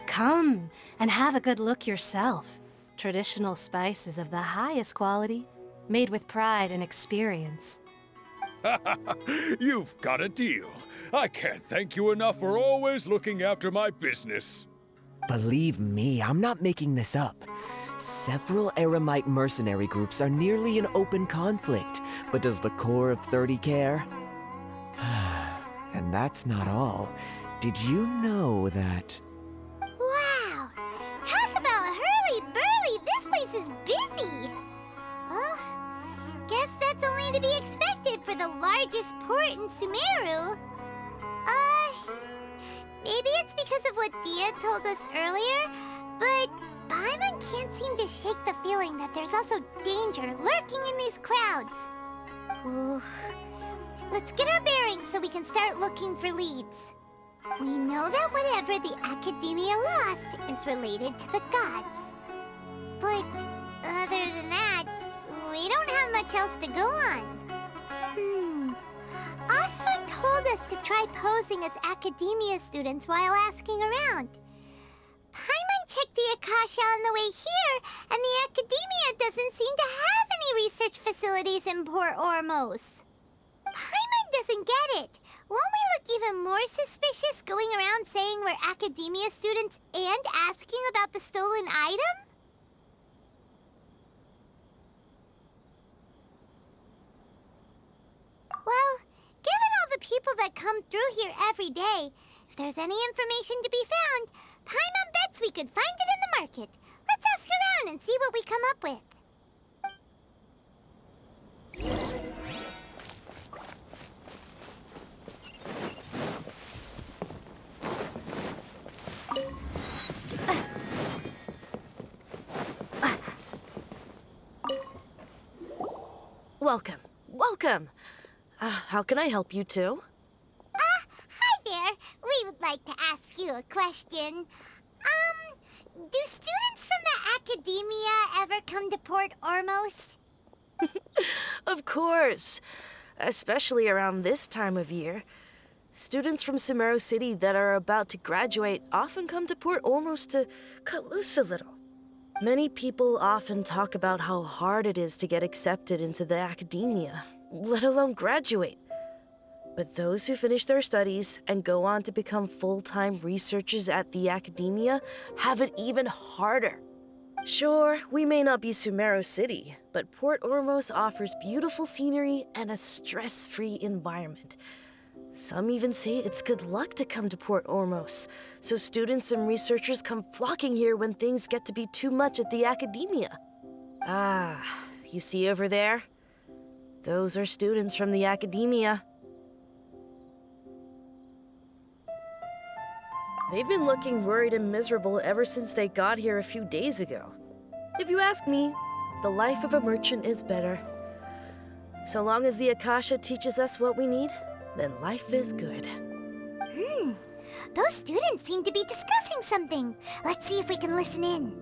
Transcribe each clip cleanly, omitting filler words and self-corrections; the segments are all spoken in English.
Come and have a good look yourself. Traditional spices of the highest quality, made with pride and experience. You've got a deal. I can't thank you enough for always looking after my business. Believe me, I'm not making this up. Several Eremite mercenary groups are nearly in open conflict, but does the core of 30 care? And that's not all. Did you know that... Wow! Talk about hurly-burly! This place is busy! Well, guess that's only to be expected for the largest port in Sumeru. Maybe it's because of what Deyha told us earlier, but Paimon can't seem to shake the feeling that there's also danger lurking in these crowds. Ooh. Let's get our bearings so we can start looking for leads. We know that whatever the Academia lost is related to the gods. But other than that, we don't have much else to go on. Asfand told us to try posing as Academia students while asking around. Paimon checked the Akasha on the way here, and the Academia doesn't seem to have any research facilities in Port Ormos. Paimon doesn't get it. Won't we look even more suspicious going around saying we're Academia students and asking about the stolen item? Well, given all the people that come through here every day, if there's any information to be found, Paimon bets we could find it in the market. Let's ask around and see what we come up with. Welcome. Welcome. How can I help you too? Hi there. We would like to ask you a question. Do students from the Academia ever come to Port Ormos? Of course. Especially around this time of year. Students from Sumeru City that are about to graduate often come to Port Ormos to cut loose a little. Many people often talk about how hard it is to get accepted into the Academia, let alone graduate. But those who finish their studies and go on to become full-time researchers at the Academia have it even harder. Sure, we may not be Sumeru City, but Port Ormos offers beautiful scenery and a stress-free environment. Some even say it's good luck to come to Port Ormos, so students and researchers come flocking here when things get to be too much at the Academia. Ah, you see over there? Those are students from the Academia. They've been looking worried and miserable ever since they got here a few days ago. If you ask me, the life of a merchant is better. So long as the Akasha teaches us what we need, then life is good. Those students seem to be discussing something. Let's see if we can listen in.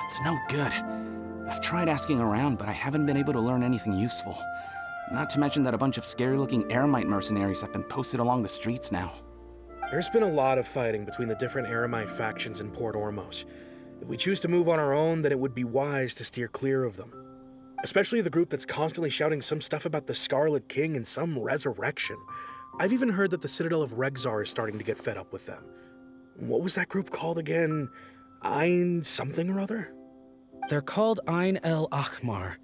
It's no good. I've tried asking around, but I haven't been able to learn anything useful. Not to mention that a bunch of scary-looking Eremite mercenaries have been posted along the streets now. There's been a lot of fighting between the different Eremite factions in Port Ormos. If we choose to move on our own, then it would be wise to steer clear of them. Especially the group that's constantly shouting some stuff about the Scarlet King and some resurrection. I've even heard that the Citadel of Regzar is starting to get fed up with them. What was that group called again? Ein something or other? They're called Ein Al-Ahmar.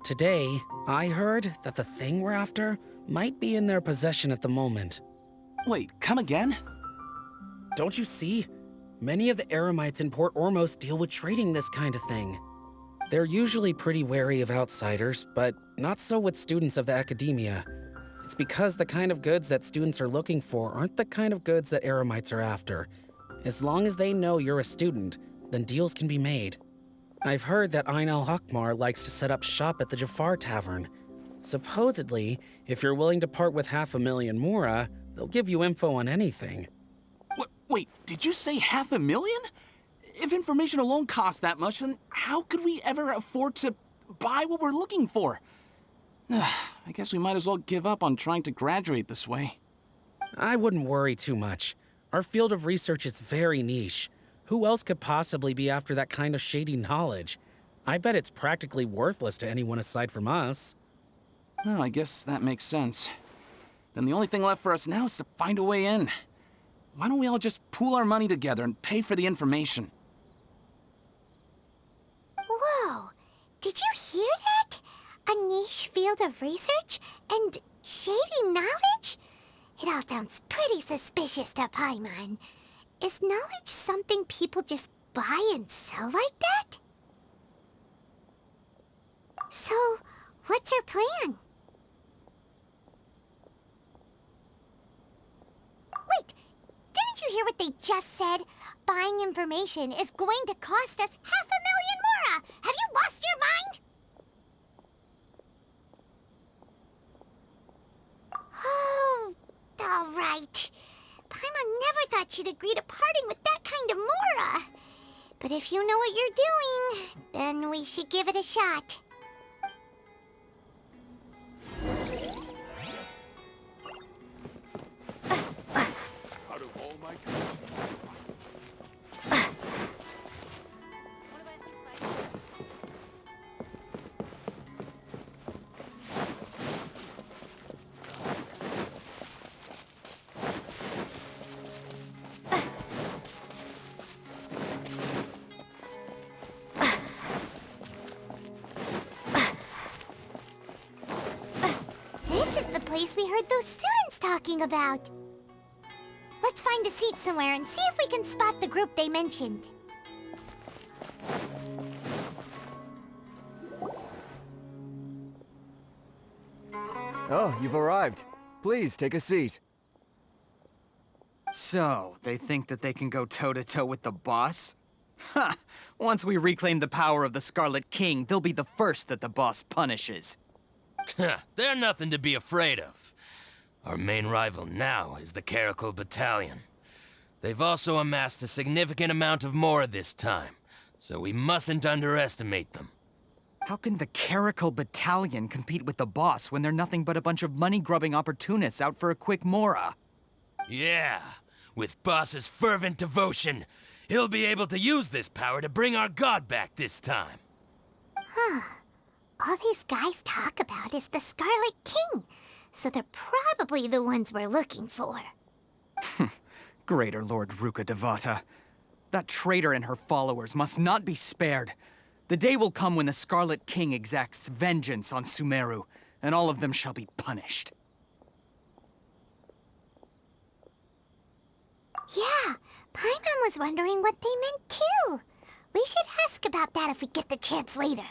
Today, I heard that the thing we're after might be in their possession at the moment. Wait, come again? Don't you see? Many of the Eremites in Port Ormos deal with trading this kind of thing. They're usually pretty wary of outsiders, but not so with students of the academia. It's because the kind of goods that students are looking for aren't the kind of goods that Eremites are after. As long as they know you're a student, then deals can be made. I've heard that Ein Al-Ahmar likes to set up shop at the Jafar Tavern. Supposedly, if you're willing to part with 500,000 Mora, they'll give you info on anything. Wait, did you say 500,000? If information alone costs that much, then how could we ever afford to buy what we're looking for? I guess we might as well give up on trying to graduate this way. I wouldn't worry too much. Our field of research is very niche. Who else could possibly be after that kind of shady knowledge? I bet it's practically worthless to anyone aside from us. Well, I guess that makes sense. Then the only thing left for us now is to find a way in. Why don't we all just pool our money together and pay for the information? Whoa! Did you hear that? A niche field of research and shady knowledge? It all sounds pretty suspicious to Paimon. Is knowledge something people just buy and sell like that? So, what's our plan? Wait, didn't you hear what they just said? Buying information is going to cost us 500,000 Mora! Have you lost your mind? Oh, all right. Paimon never thought she'd agree to parting with that kind of Mora. But if you know what you're doing, then we should give it a shot. Out of all my This is the place we heard those students talking about. Let's find a seat somewhere and see if we can spot the group they mentioned. Oh, you've arrived. Please, take a seat. So, they think that they can go toe-to-toe with the boss? Ha! Once we reclaim the power of the Scarlet King, they'll be the first that the boss punishes. They're nothing to be afraid of. Our main rival now is the Caracal Battalion. They've also amassed a significant amount of Mora this time, so we mustn't underestimate them. How can the Caracal Battalion compete with the boss when they're nothing but a bunch of money-grubbing opportunists out for a quick Mora? Yeah, with Boss's fervent devotion, he'll be able to use this power to bring our god back this time. Huh. All these guys talk about is the Scarlet King, so they're probably the ones we're looking for. Greater Lord Ruka Devata. That traitor and her followers must not be spared. The day will come when the Scarlet King exacts vengeance on Sumeru, and all of them shall be punished. Yeah, Paimon was wondering what they meant too. We should ask about that if we get the chance later.